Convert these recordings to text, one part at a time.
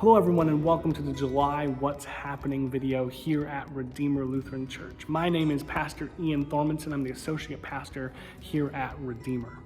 Hello everyone and welcome to the July What's Happening video here at Redeemer Lutheran Church. My name is Pastor Ian Thormanson. I'm the Associate Pastor here at Redeemer.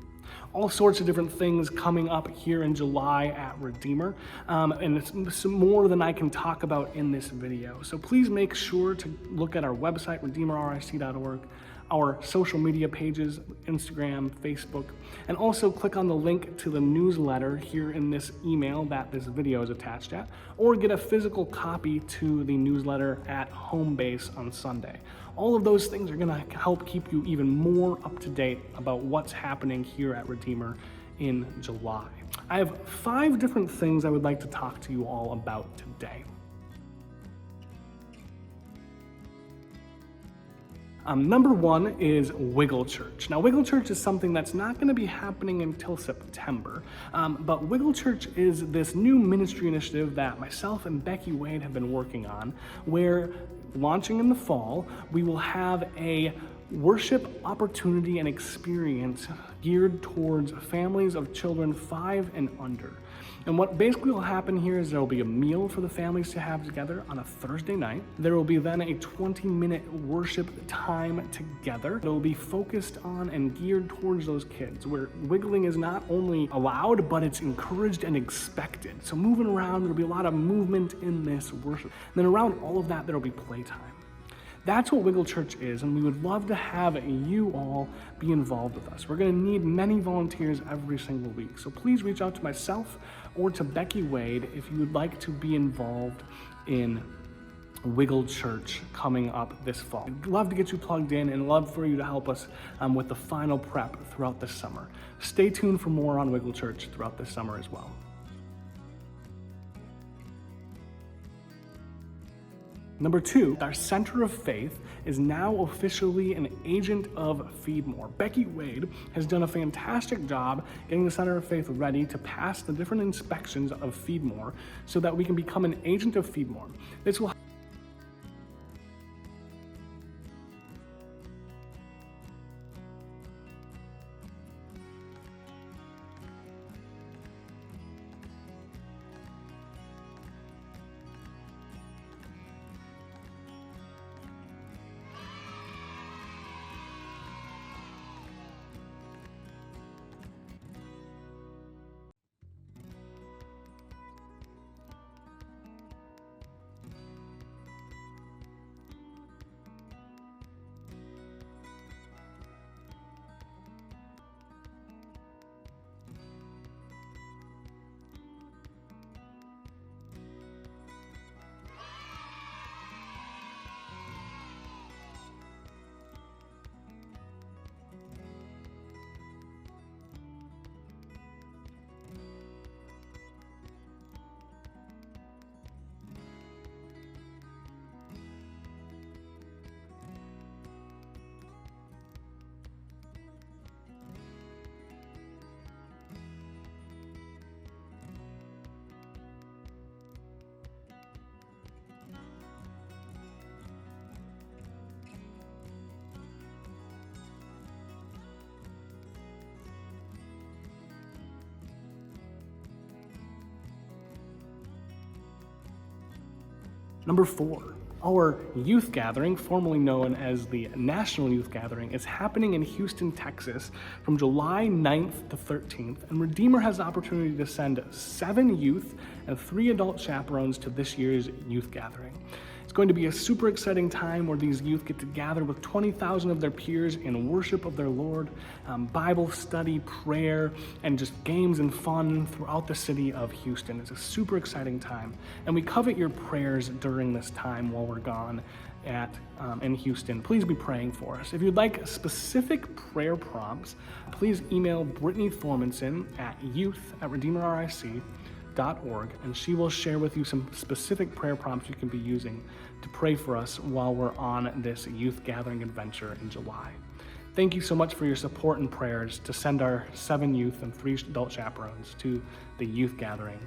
All sorts of different things coming up here in July at Redeemer, and it's more than I can talk about in this video. So please make sure to look at our website, redeemerric.org, our social media pages, Instagram, Facebook, and also click on the link to the newsletter here in this email that this video is attached at, or get a physical copy to the newsletter at home base on Sunday. All of those things are gonna help keep you even more up to date about what's happening here at Redeemer in July. I have 5 different things I would like to talk to you all about today. Number 1 is Wiggle Church. Now, Wiggle Church is something that's not going to be happening until September, but Wiggle Church is this new ministry initiative that myself and Becky Wade have been working on, where launching in the fall, we will have a worship opportunity and experience geared towards families of children 5 and under. And what basically will happen here is there will be a meal for the families to have together on a Thursday night. There will be then a 20-minute worship time together that will be focused on and geared towards those kids, where wiggling is not only allowed, but it's encouraged and expected. So moving around, there'll be a lot of movement in this worship. And then around all of that, there'll be playtime. That's what Wiggle Church is, and we would love to have you all be involved with us. We're going to need many volunteers every single week, so please reach out to myself or to Becky Wade if you would like to be involved in Wiggle Church coming up this fall. I'd love to get you plugged in and love for you to help us with the final prep throughout this summer. Stay tuned for more on Wiggle Church throughout this summer as well. Number 2, our Center of Faith is now officially an agent of Feed More. Becky Wade has done a fantastic job getting the Center of Faith ready to pass the different inspections of Feed More so that we can become an agent of Feed More. This will Number 4, our youth gathering, formerly known as the National Youth Gathering, is happening in Houston, Texas from July 9th to 13th, and Redeemer has the opportunity to send 7 youth and 3 adult chaperones to this year's youth gathering. It's going to be a super exciting time where these youth get to gather with 20,000 of their peers in worship of their Lord, Bible study, prayer, and just games and fun throughout the city of Houston. It's a super exciting time, and we covet your prayers during this time while we're gone in Houston. Please be praying for us. If you'd like specific prayer prompts, please email Brittany Thormanson at youth@redeemerric.org, and she will share with you some specific prayer prompts you can be using to pray for us while we're on this youth gathering adventure in July. Thank you so much for your support and prayers to send our 7 youth and 3 adult chaperones to the youth gathering.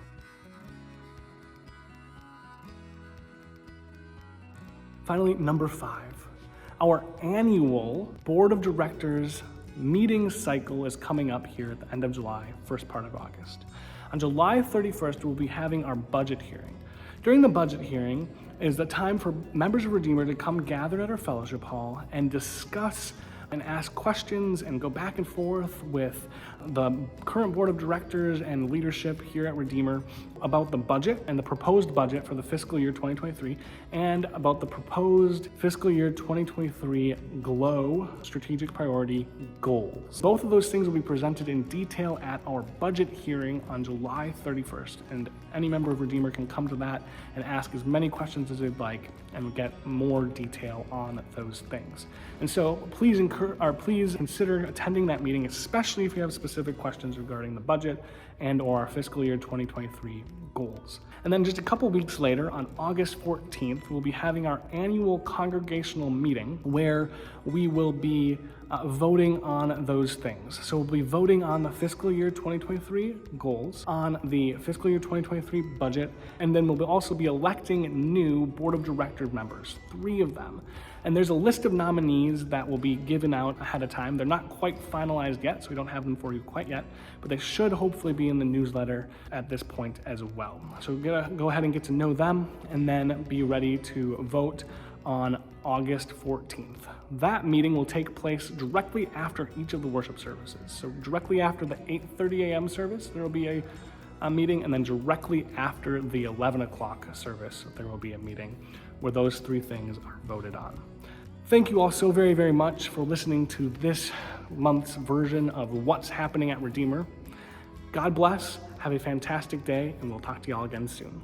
Finally, number 5, our annual Board of Directors meeting cycle is coming up here at the end of July, first part of August. On July 31st, we'll be having our budget hearing. During the budget hearing is the time for members of Redeemer to come gather at our fellowship hall and discuss and ask questions and go back and forth with the current board of directors and leadership here at Redeemer about the budget and the proposed budget for the fiscal year 2023 and about the proposed fiscal year 2023 GLOW strategic priority goals. Both of those things will be presented in detail at our budget hearing on July 31st, and any member of Redeemer can come to that and ask as many questions as they'd like and get more detail on those things. And so please consider attending that meeting, especially if you have specific questions regarding the budget and or our fiscal year 2023 goals. And then just a couple weeks later, on August 14th, we'll be having our annual congregational meeting where we will be voting on those things. So we'll be voting on the fiscal year 2023 goals, on the fiscal year 2023 budget, and then we'll also be electing new board of director members, 3 of them. And there's a list of nominees that will be given out ahead of time. They're not quite finalized yet, so we don't have them for you quite yet, but they should hopefully be in the newsletter at this point as well. So we're gonna go ahead and get to know them and then be ready to vote on August 14th. That meeting will take place directly after each of the worship services. So directly after the 8:30 a.m. service, there will be a meeting, and then directly after the 11 o'clock service, there will be a meeting where those 3 things are voted on. Thank you all so very, very much for listening to this month's version of What's Happening at Redeemer. God bless, have a fantastic day, and we'll talk to y'all again soon.